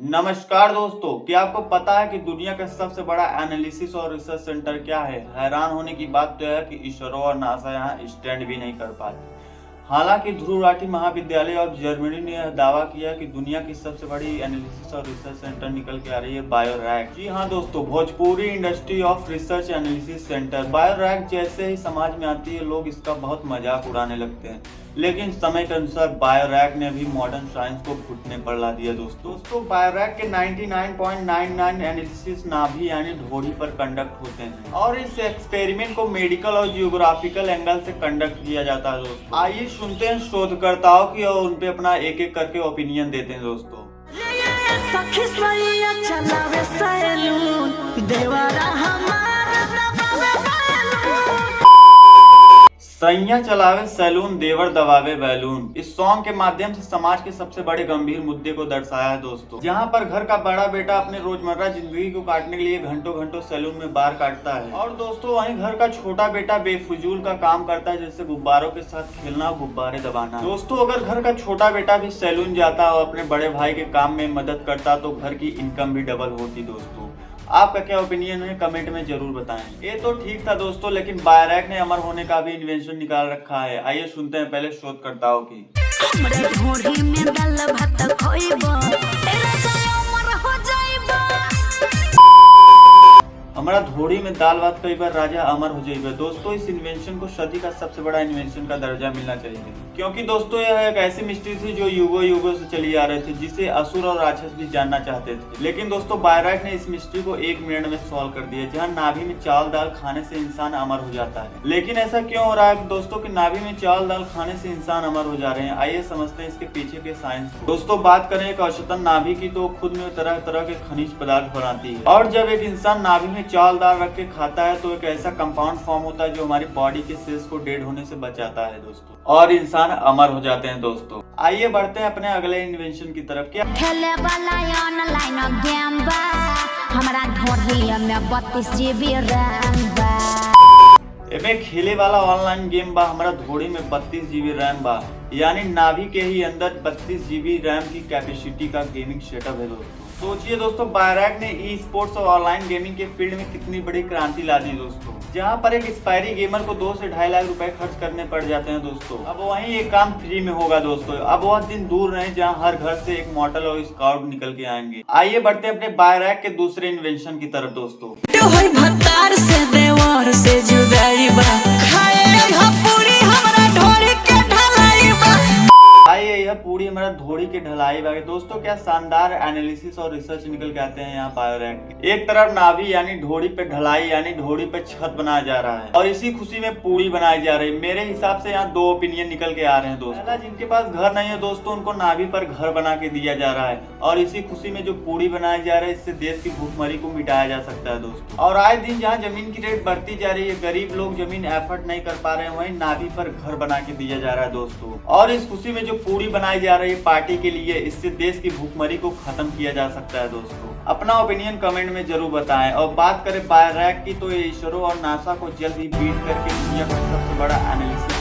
नमस्कार दोस्तों, क्या आपको पता है कि दुनिया का सबसे बड़ा एनालिसिस और रिसर्च सेंटर क्या है? हैरान होने की बात तो है कि इसरो और नासा यहाँ स्टैंड भी नहीं कर पाते। हालांकि ध्रुव राठी महाविद्यालय और जर्मनी ने यह दावा किया कि दुनिया की सबसे बड़ी एनालिसिस और रिसर्च सेंटर निकल के आ रही है बायोरैक। जी हाँ दोस्तों, Bhojpuri industry of research analysis center. बायोरैक जैसे ही समाज में आती है, लोग इसका बहुत मजाक उड़ाने लगते हैं, लेकिन समय के अनुसार बायोरैक ने भी मॉडर्न साइंस को घुटने पर ला दिया। दोस्तों बायोरैक के 99.99 एनालिसिस नाभि यानी ढोरी पर कंडक्ट होते हैं और इस एक्सपेरिमेंट को मेडिकल और जियोग्राफिकल एंगल से कंडक्ट किया जाता है। दोस्तों आइए सुनते हैं शोधकर्ताओं की और उन पे अपना एक एक करके ओपिनियन देते हैं। दोस्तों सैया चलावे सैलून देवर दबावे बैलून, इस सॉन्ग के माध्यम से समाज के सबसे बड़े गंभीर मुद्दे को दर्शाया है। दोस्तों जहां पर घर का बड़ा बेटा अपने रोजमर्रा जिंदगी को काटने के लिए घंटों घंटों सैलून में बाल काटता है, और दोस्तों वहीं घर का छोटा बेटा बेफिजूल का काम करता है, जैसे गुब्बारों के साथ खेलना, गुब्बारे दबाना। दोस्तों अगर घर का छोटा बेटा भी सैलून जाता और अपने बड़े भाई के काम में मदद करता तो घर की इनकम भी डबल होती। दोस्तों आपका क्या ओपिनियन है, कमेंट में जरूर बताएं। ये तो ठीक था दोस्तों, लेकिन बायोरैक ने अमर होने का भी इन्वेंशन निकाल रखा है। आइए सुनते हैं पहले शोधकर्ताओं की। हमारा धोड़ी में दाल भात कई बार राजा अमर हो जाएगा। दोस्तों इस इन्वेंशन को सदी का सबसे बड़ा इन्वेंशन का दर्जा मिलना चाहिए, क्योंकि दोस्तों यह एक ऐसी मिस्ट्री थी जो युगों युगों से चली आ रही थी, जिसे असुर और राक्षस भी जानना चाहते थे। लेकिन दोस्तों बायोरैक ने इस मिस्ट्री को 1 मिनट में सॉल्व कर दिया, जहाँ नाभि में चावल दाल खाने से इंसान अमर हो जाता है। लेकिन ऐसा क्यों हो रहा है दोस्तों कि नाभि में चावल दाल खाने से इंसान अमर हो जा रहे हैं? आइए समझते हैं इसके पीछे के साइंस को। दोस्तों बात करें एक अवचेतन नाभि की, तो खुद में तरह तरह के खनिज पदार्थ बनाती है, और जब एक इंसान नाभि में चावल दाल रख के खाता है तो एक ऐसा कंपाउंड फॉर्म होता है जो हमारी बॉडी के सेल्स को डेड होने से बचाता है दोस्तों, और इंसान अमर हो जाते हैं। दोस्तों आइए बढ़ते हैं अपने अगले इन्वेंशन की तरफ। क्या खेले वाला ऑनलाइन गेम बा, हमारा ढोढ़ी में 32 GB रैम बा। एमे खेले वाला ऑनलाइन गेम बा, हमारा धोड़ी में 32 GB रैम बा, यानी नाभि के ही अंदर 32 GB रैम की कैपेसिटी का गेमिंग सेटअप है। दोस्तों सोचिए दोस्तों, बायोरैक ने ई स्पोर्ट्स और ऑनलाइन गेमिंग के फील्ड में कितनी बड़ी क्रांति ला दी। दोस्तों जहां पर एक एक्सपायरी गेमर को 2 से 2.5 लाख रुपए खर्च करने पड़ जाते हैं, दोस्तों अब वहीं ये काम फ्री में होगा। दोस्तों अब वह दिन दूर नहीं जहां हर घर से एक मॉडल और स्काउट निकल के आएंगे। आइए बढ़ते हैं अपने बायोरैक के दूसरे इन्वेंशन की तरफ। दोस्तों यह पूरी हमारा धोड़ी के ढलाई बाकी। दोस्तों क्या शानदार एनालिसिस और रिसर्च निकल के आते हैं यहाँ बायोरैक। एक तरफ नाभि यानी ढोड़ी पे ढलाई यानी ढोड़ी पे छत बनाया जा रहा है, और इसी खुशी में पूरी बनाई जा रही है। मेरे हिसाब से यहाँ 2 ओपिनियन निकल के आ रहे हैं। दोस्तों पहला, जिनके पास घर नहीं है दोस्तों, उनको नाभि पर घर बना के दिया जा रहा है, और इसी खुशी में जो पूरी बनाई जा रही है, इससे देश की भूखमरी को मिटाया जा सकता है। दोस्तों और आए दिन जहाँ जमीन की रेट बढ़ती जा रही है, गरीब लोग जमीन एफर्ट नहीं कर पा रहे हैं, वहीं नाभि पर घर बना के दिया जा रहा है। दोस्तों और इस खुशी में जो पूरी बनाई जा रही है पार्टी के लिए, इससे देश की भूखमरी को खत्म किया जा सकता है। दोस्तों अपना ओपिनियन कमेंट में जरूर बताएं। और बात करें बायोरैक की, तो ये इसरो और नासा को जल्द ही बीट करके दुनिया का सबसे बड़ा एनालिसिस